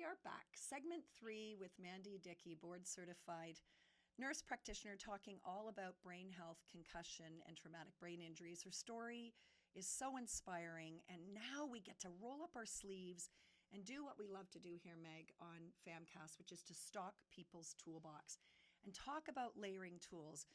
are back. Segment 3 with Mandi Dickey, board certified nurse practitioner, talking all about brain health, concussion, and traumatic brain injuries. Her story is so inspiring, and now we get to roll up our sleeves and do what we love to do here, Meg, on PHAMCAST, which is to stock people's toolbox and talk about layering tools.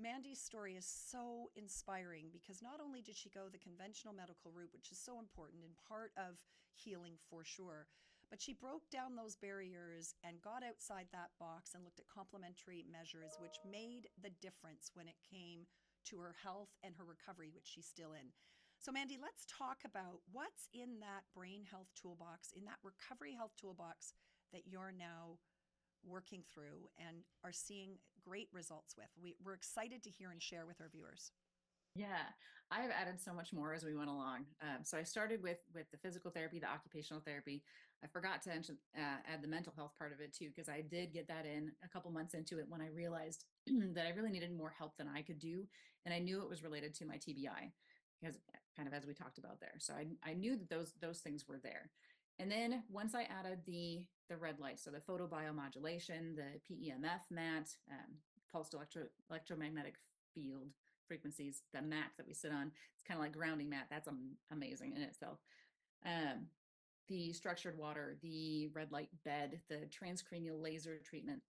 Mandi's story is so inspiring because not only did she go the conventional medical route, which is so important and part of healing for sure, but she broke down those barriers and got outside that box and looked at complementary measures, which made the difference when it came to her health and her recovery, which she's still in. So Mandi, let's talk about what's in that brain health toolbox, in that recovery health toolbox that you're now working through and are seeing great results with. We're excited to hear and share with our viewers. Yeah, I've added so much more as we went along. So I started with the physical therapy, the occupational therapy. I forgot to add the mental health part of it too, because I did get that in a couple months into it when I realized that I really needed more help than I could do. And I knew it was related to my TBI, because kind of as we talked about there. So I knew that those things were there. And then once I added the red light, so the photobiomodulation, the PEMF mat, pulsed electromagnetic field frequencies, the mat that we sit on, it's kind of like grounding mat. That's amazing in itself. The structured water, the red light bed, the transcranial laser treatment,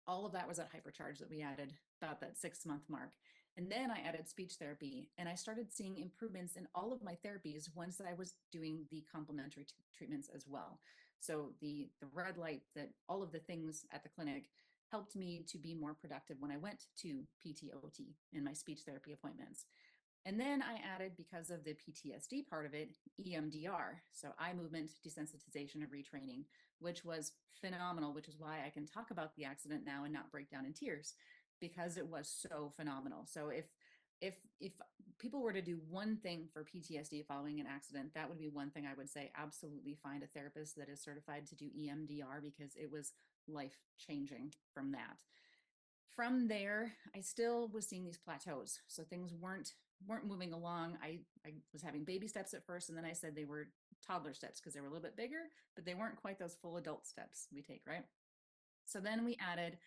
all of that was at hypercharge that we added about that 6-month mark. And then I added speech therapy, and I started seeing improvements in all of my therapies once I was doing the complementary treatments as well. So the red light, that all of the things at the clinic helped me to be more productive when I went to PTOT in my speech therapy appointments. And then I added, because of the PTSD part of it, EMDR, so eye movement desensitization and retraining, which was phenomenal, which is why I can talk about the accident now and not break down in tears, because it was so phenomenal. So if people were to do one thing for PTSD following an accident, that would be one thing I would say: absolutely find a therapist that is certified to do EMDR, because it was life-changing from that. From there, I still was seeing these plateaus. So things weren't moving along. I was having baby steps at first, and then I said they were toddler steps because they were a little bit bigger, but they weren't quite those full adult steps we take, right? So then we added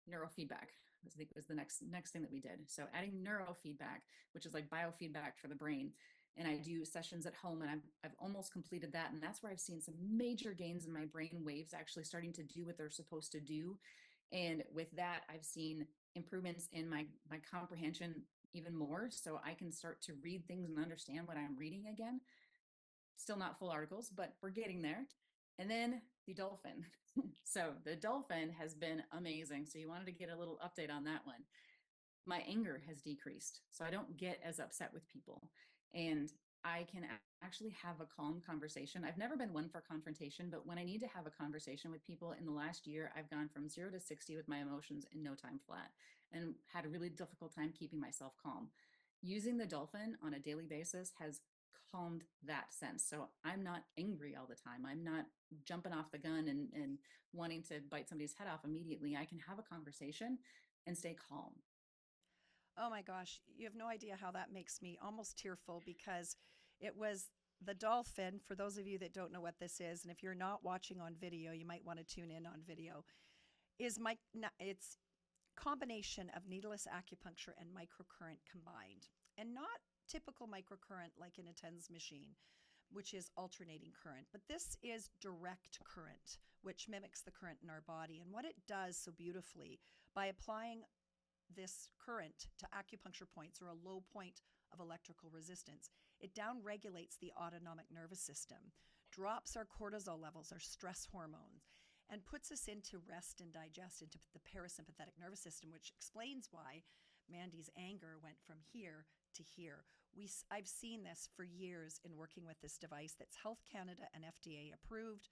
neurofeedback. I think was the next thing that we did. So adding neurofeedback, which is like biofeedback for the brain. And I do sessions at home, and I've almost completed that. And that's where I've seen some major gains in my brain waves actually starting to do what they're supposed to do. And with that, I've seen improvements in my comprehension even more. So I can start to read things and understand what I'm reading again. Still not full articles, but we're getting there. And then the dolphin. So the dolphin has been amazing. So you wanted to get a little update on that one. My anger has decreased, so I don't get as upset with people. And I can actually have a calm conversation. I've never been one for confrontation, but when I need to have a conversation with people in the last year, I've gone from 0 to 60 with my emotions in no time flat, and had a really difficult time keeping myself calm. Using the dolphin on a daily basis has calmed that sense. So I'm not angry all the time. I'm not jumping off the gun and wanting to bite somebody's head off immediately. I can have a conversation and stay calm. Oh my gosh, you have no idea how that makes me almost tearful, because it was the dolphin. For those of you that don't know what this is, and if you're not watching on video, you might want to tune in on video, it's combination of needleless acupuncture and microcurrent combined, and not typical microcurrent like in a TENS machine, which is alternating current, but this is direct current, which mimics the current in our body. And what it does so beautifully, by applying this current to acupuncture points or a low point of electrical resistance, it downregulates the autonomic nervous system, drops our cortisol levels, our stress hormones, and puts us into rest and digest, into the parasympathetic nervous system, which explains why Mandi's anger went from here to here. I've seen this for years in working with this device that's Health Canada and FDA approved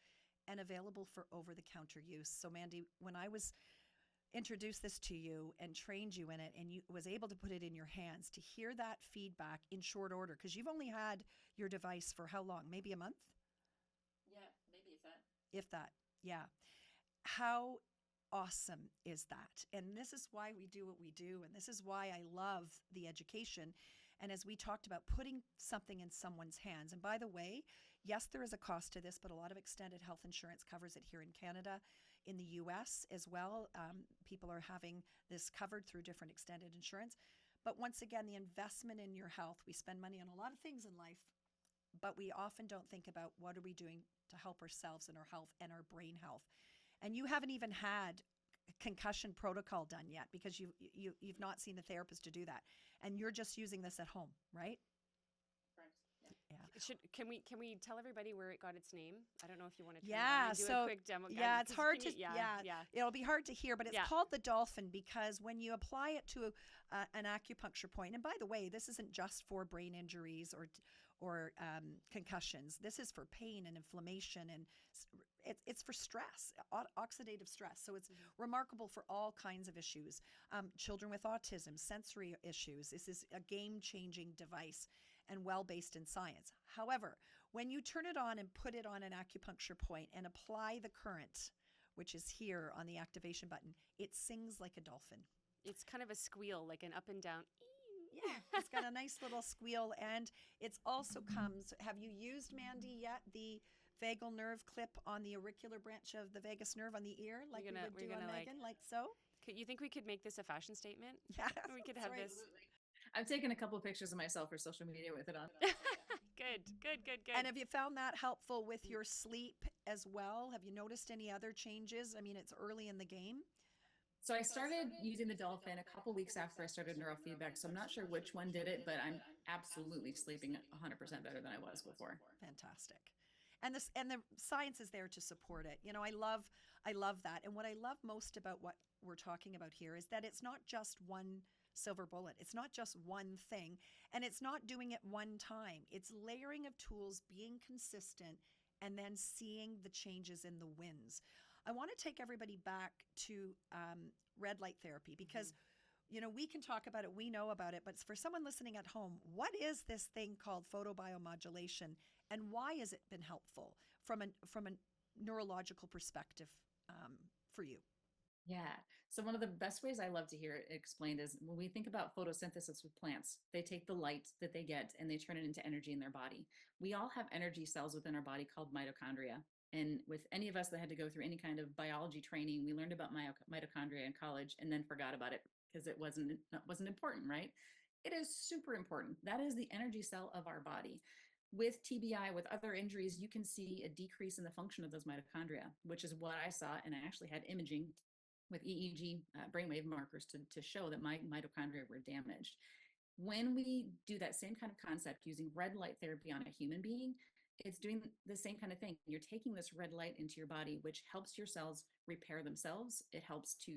and available for over-the-counter use. So Mandi, when I was introduced this to you and trained you in it, and you was able to put it in your hands, to hear that feedback in short order, because you've only had your device for how long? Maybe a month? Yeah, maybe if that. If that, yeah. How awesome is that? And this is why we do what we do, and this is why I love the education. And as we talked about, putting something in someone's hands. And by the way, yes, there is a cost to this, but a lot of extended health insurance covers it here in Canada. In the US as well, people are having this covered through different extended insurance. But once again, the investment in your health, we spend money on a lot of things in life, but we often don't think about what are we doing to help ourselves and our health and our brain health. And you haven't even had concussion protocol done yet because you've not seen a therapist to do that, and you're just using this at home, right? Yeah. Can we tell everybody where it got its name? I don't know if you want to do so a quick demo. yeah, it's hard to yeah. It'll be hard to hear, but it's called the dolphin because when you apply it to an acupuncture point, and by the way, this isn't just for brain injuries or concussions. This is for pain and inflammation, and it's for stress, oxidative stress. So it's remarkable for all kinds of issues. Children with autism, sensory issues. This is a game-changing device and well-based in science. However, when you turn it on and put it on an acupuncture point and apply the current, which is here on the activation button, it sings like a dolphin. It's kind of a squeal, like an up and down. Yeah, it's got a nice little squeal, and it's also comes. Have you used, Mandi, yet the vagal nerve clip on the auricular branch of the vagus nerve on the ear, like we would do on Megan, like so? You think we could make this a fashion statement? Yeah, we could have this. Absolutely. I've taken a couple of pictures of myself for social media with it on. Good. And have you found that helpful with your sleep as well? Have you noticed any other changes? I mean, it's early in the game. So I started using the dolphin a couple weeks after I started neurofeedback. So I'm not sure which one did it, but I'm absolutely sleeping 100% better than I was before. Fantastic. And the science is there to support it. You know, I love that. And what I love most about what we're talking about here is that it's not just one silver bullet. It's not just one thing, and it's not doing it one time. It's layering of tools, being consistent, and then seeing the changes in the wins. I want to take everybody back to red light therapy because, you know, we can talk about it, we know about it, but for someone listening at home, what is this thing called photobiomodulation, and why has it been helpful from a neurological perspective for you? Yeah. So one of the best ways I love to hear it explained is when we think about photosynthesis with plants, they take the light that they get and they turn it into energy in their body. We all have energy cells within our body called mitochondria. And with any of us that had to go through any kind of biology training, we learned about mitochondria in college and then forgot about it because it wasn't important, right? It is super important. That is the energy cell of our body. With TBI, with other injuries, you can see a decrease in the function of those mitochondria, which is what I saw. And I actually had imaging with EEG brainwave markers to show that my mitochondria were damaged. When we do that same kind of concept using red light therapy on a human being, it's doing the same kind of thing. You're taking this red light into your body, which helps your cells repair themselves. It helps to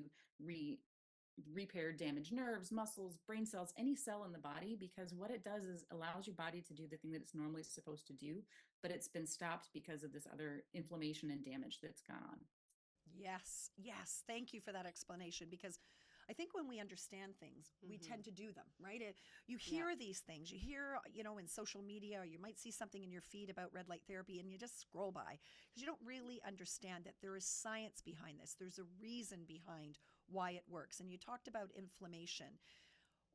repair damaged nerves, muscles, brain cells, any cell in the body, because what it does is allows your body to do the thing that it's normally supposed to do, but it's been stopped because of this other inflammation and damage that's gone on. Yes. Thank you for that explanation, because I think when we understand things, we tend to do them, right? You hear these things, you hear, you know, in social media, or you might see something in your feed about red light therapy and you just scroll by because you don't really understand that there is science behind this. There's a reason behind why it works. And you talked about inflammation.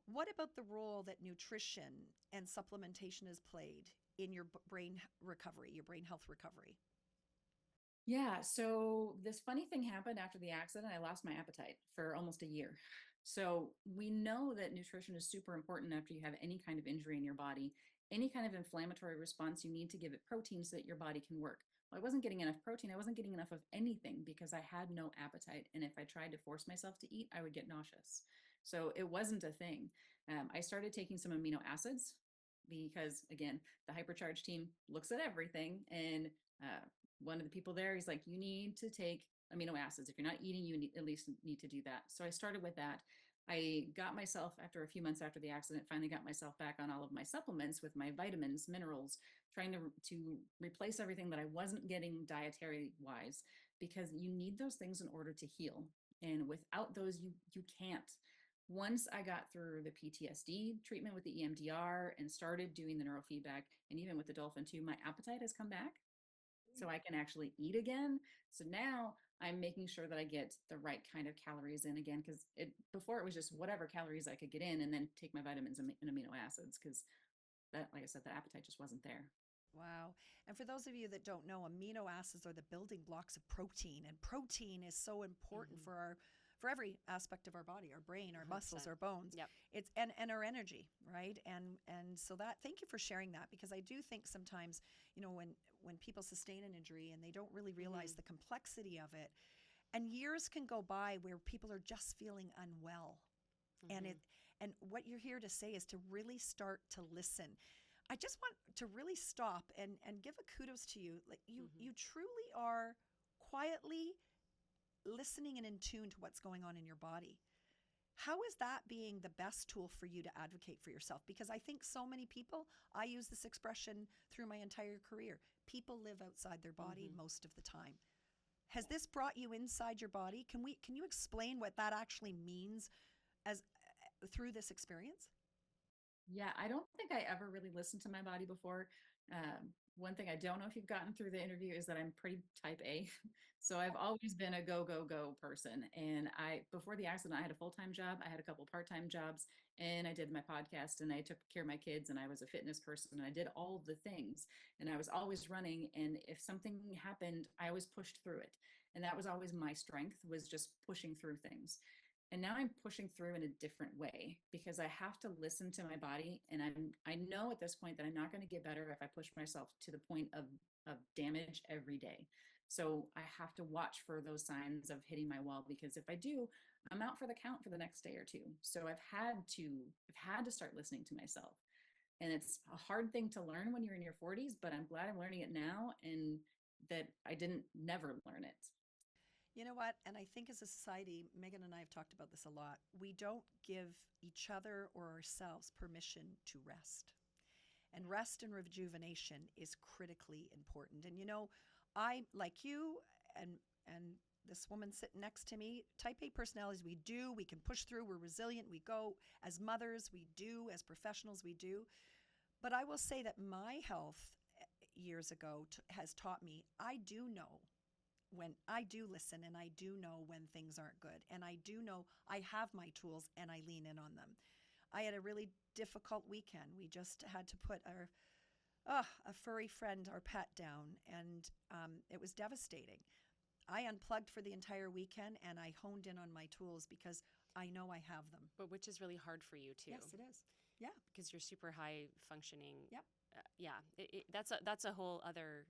What about the role that nutrition and supplementation has played in your brain recovery, your brain health recovery? Yeah, so this funny thing happened after the accident. I lost my appetite for almost a year. So we know that nutrition is super important after you have any kind of injury in your body. Any kind of inflammatory response, you need to give it protein so that your body can work. Well, I wasn't getting enough protein. I wasn't getting enough of anything because I had no appetite. And if I tried to force myself to eat, I would get nauseous. So it wasn't a thing. I started taking some amino acids because, again, the hypercharge team looks at everything. And one of the people there, he's like, you need to take amino acids. If you're not eating, you at least need to do that. So I started with that. I got myself, after a few months after the accident, finally got myself back on all of my supplements with my vitamins, minerals, trying to replace everything that I wasn't getting dietary wise, because you need those things in order to heal. And without those, you can't. Once I got through the PTSD treatment with the EMDR and started doing the neurofeedback, and even with the dolphin too, my appetite has come back. so I can actually eat again. So now I'm making sure that I get the right kind of calories in again, because before it was just whatever calories I could get in and then take my vitamins and amino acids, because that, like I said, the appetite just wasn't there. Wow. And for those of you that don't know, amino acids are the building blocks of protein, and protein is so important Mhm. for every aspect of our body, our brain, our muscles, 100%. our bones. Yep. It's and our energy, right? And so that, thank you for sharing that, because I do think sometimes, when people sustain an injury and they don't really realize Mhm. the complexity of it, and years can go by where people are just feeling unwell. And Mhm. what you're here to say is to really start to listen. I just want to really stop and give a kudos to you. Like Mhm. you truly are quietly listening and in tune to what's going on in your body. How is that being the best tool for you to advocate for yourself? Because I think so many people, I use this expression through my entire career. People live outside their body Mhm. most of the time. Has this brought you inside your body? Can you explain what that actually means as through this experience? Yeah, I don't think I ever really listened to my body before. One thing I don't know if you've gotten through the interview is that I'm pretty type A. So I've always been a go, go, go person. And before the accident, I had a full-time job. I had a couple part-time jobs, and I did my podcast, and I took care of my kids, and I was a fitness person, and I did all of the things, and I was always running. And if something happened, I always pushed through it. And that was always my strength, was just pushing through things. And now I'm pushing through in a different way, because I have to listen to my body. And I know at this point that I'm not going to get better if I push myself to the point of damage every day. So I have to watch for those signs of hitting my wall, because if I do, I'm out for the count for the next day or two. So I've had to start listening to myself. And it's a hard thing to learn when you're in your 40s, but I'm glad I'm learning it now, and that I didn't never learn it. You know what? And I think as a society, Megan and I have talked about this a lot. We don't give each other or ourselves permission to rest. And rest and rejuvenation is critically important. And I, like you and this woman sitting next to me, type A personalities, we can push through, we're resilient, we go. As mothers, we do. As professionals, we do. But I will say that my health years ago has taught me I do know when I do listen, and I do know when things aren't good, and I do know I have my tools and I lean in on them. I had a really difficult weekend. We just had to put a furry friend, our pet, down, and it was devastating. I unplugged for the entire weekend and I honed in on my tools because I know I have them. But which is really hard for you too. Yes, it is. Yeah. Because you're super high functioning. Yep. Yeah, that's a whole other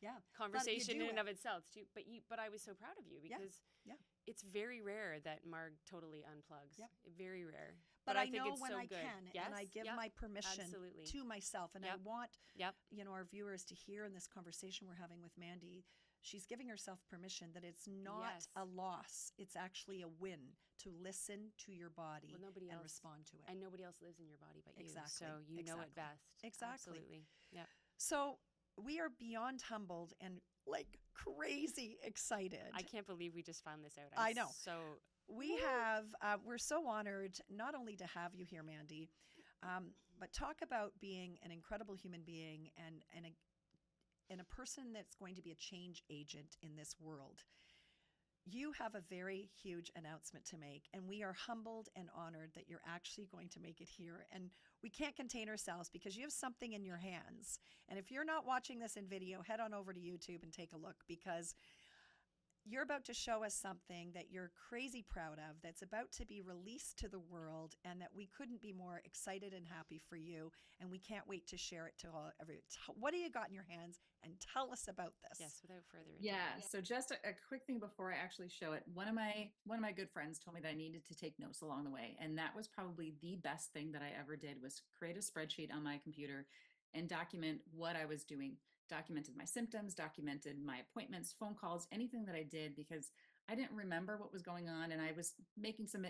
Yeah. conversation do in and it. of itself too. But I was so proud of you, Yeah. because Yeah. it's very rare that Marg totally unplugs. Yep. Very rare. But I I think know it's when so I good. can, Yes. and I give Yep. my permission Absolutely. to myself. And I Yep. want Yep. our viewers to hear in this conversation we're having with Mandi. She's giving herself permission that it's not Yes. a loss. It's actually a win to listen to your body Well, nobody and else respond to it. and nobody else lives in your body but you. Exactly. So you know it Exactly. best. Exactly. Absolutely. Yep. So we are beyond humbled and like crazy excited. I can't believe we just found this out. I know. So We have, we're so honored not only to have you here, Mandi, but talk about being an incredible human being and a person that's going to be a change agent in this world. You have a very huge announcement to make, and we are humbled and honored that you're actually going to make it here. And we can't contain ourselves because you have something in your hands. And if you're not watching this in video, head on over to YouTube and take a look, because you're about to show us something that you're crazy proud of, that's about to be released to the world, and that we couldn't be more excited and happy for you. And we can't wait to share it to everyone. What do you got in your hands? And tell us about this. yes, without further ado. Yeah. So just a quick thing before I actually show it. One of my good friends told me that I needed to take notes along the way, and that was probably the best thing that I ever did, was create a spreadsheet on my computer and document what I was doing. Documented my symptoms, documented my appointments, phone calls, anything that I did, because I didn't remember what was going on, and I was making some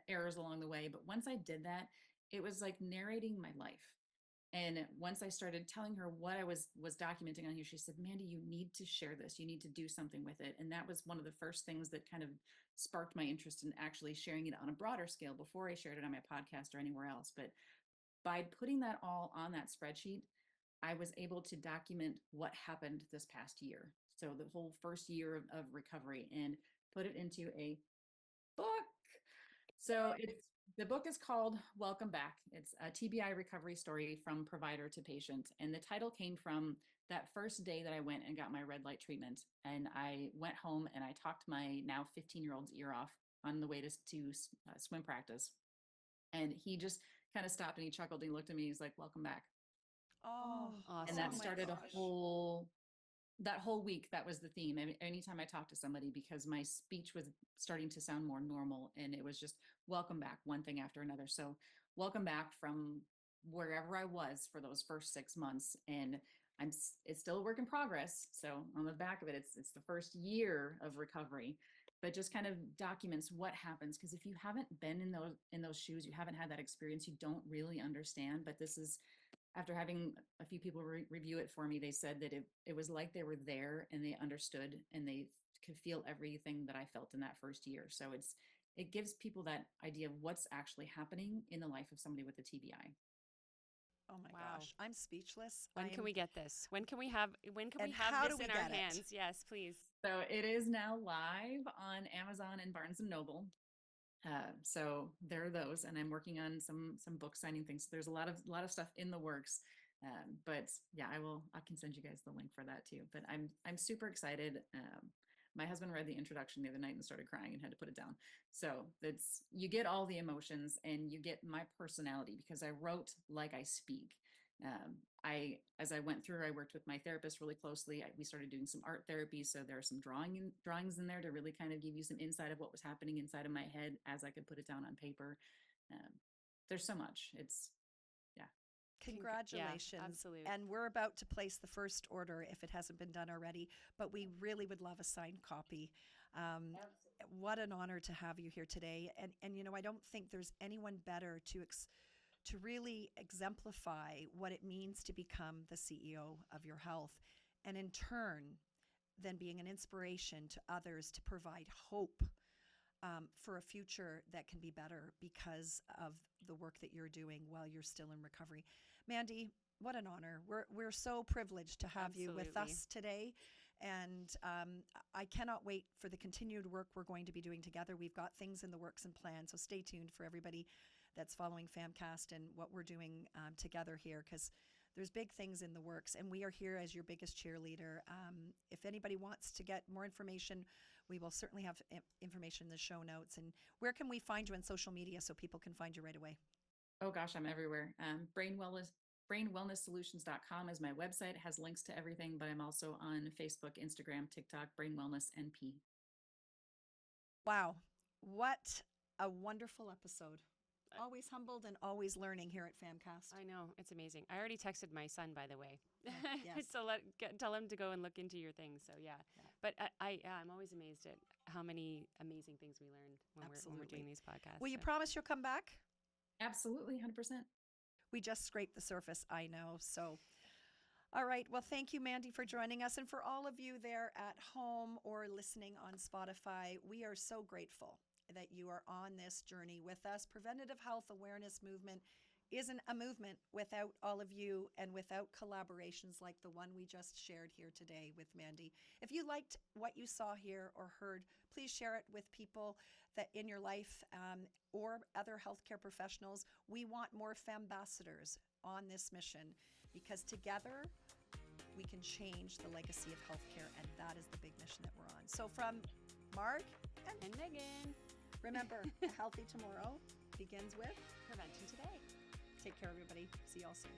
errors along the way. But once I did that, it was like narrating my life. And once I started telling her what I was documenting on here, she said, Mandi, you need to share this. You need to do something with it. And that was one of the first things that kind of sparked my interest in actually sharing it on a broader scale before I shared it on my podcast or anywhere else. But by putting that all on that spreadsheet, I was able to document what happened this past year. So the whole first year of recovery, and put it into a book. So the book is called Welcome Back. It's a TBI recovery story from provider to patient. And the title came from that first day that I went and got my red light treatment. And I went home and I talked my now 15-year-old's ear off on the way to swim practice. And he just kind of stopped and he chuckled and he looked at me. He's like, welcome back. Oh, Awesome. And that my started gosh. that whole week. That was the theme. Anytime I talked to somebody, because my speech was starting to sound more normal, and it was just welcome back, one thing after another. So welcome back from wherever I was for those first 6 months. And it's still a work in progress. So on the back of it, it's the first year of recovery, but just kind of documents what happens. Because if you haven't been in those shoes, you haven't had that experience, you don't really understand. But this is, after having a few people review it for me, they said that it was like they were there and they understood and they could feel everything that I felt in that first year. So it gives people that idea of what's actually happening in the life of somebody with a TBI. Oh my Wow. gosh, I'm speechless. When can we get this? When can we have And how this do we in our get it? hands? Yes, please. So it is now live on Amazon and Barnes and Noble. So there are those, and I'm working on some book signing things. So there's a lot of stuff in the works. But yeah, I can send you guys the link for that too. But I'm super excited. My husband read the introduction the other night and started crying and had to put it down. So you get all the emotions and you get my personality, because I wrote like I speak. As I went through, I worked with my therapist really closely. We started doing some art therapy. So there are some drawings in there to really kind of give you some insight of what was happening inside of my head as I could put it down on paper. There's so much. Yeah. Congratulations. Yeah, absolutely. And we're about to place the first order if it hasn't been done already, but we really would love a signed copy. What an honor to have you here today. And I don't think there's anyone better to really exemplify what it means to become the CEO of your health, and in turn, then being an inspiration to others to provide hope for a future that can be better because of the work that you're doing while you're still in recovery. Mandi, what an honor. We're so privileged to have you with Absolutely. us today. And I cannot wait for the continued work we're going to be doing together. We've got things in the works and plans, so stay tuned for everybody that's following PHAMCAST and what we're doing together here, because there's big things in the works, and we are here as your biggest cheerleader. If anybody wants to get more information, we will certainly have information in the show notes. And where can we find you on social media so people can find you right away? Oh gosh, I'm everywhere. brainwellnesssolutions.com is my website. It has links to everything, but I'm also on Facebook, Instagram, TikTok, Brain Wellness NP. Wow. What a wonderful episode. Always humbled and always learning here at PHAMCAST. I know, it's amazing. I already texted my son, by the way, Yes. so tell him to go and look into your thing. So yeah. But I'm always amazed at how many amazing things we learned when we're doing these podcasts. Will you so. promise you'll come back? Absolutely, 100%. We just scraped the surface, I know. So, all right. Well, thank you, Mandi, for joining us. And for all of you there at home or listening on Spotify, we are so grateful that you are on this journey with us. Preventative health awareness movement isn't a movement without all of you and without collaborations like the one we just shared here today with Mandi. If you liked what you saw here or heard, please share it with people that in your life or other healthcare professionals. We want more PHAMbassadors on this mission, because together we can change the legacy of healthcare, and that is the big mission that we're on. So from Marg And Megan, remember, a healthy tomorrow begins with prevention today. take care, everybody. See y'all soon.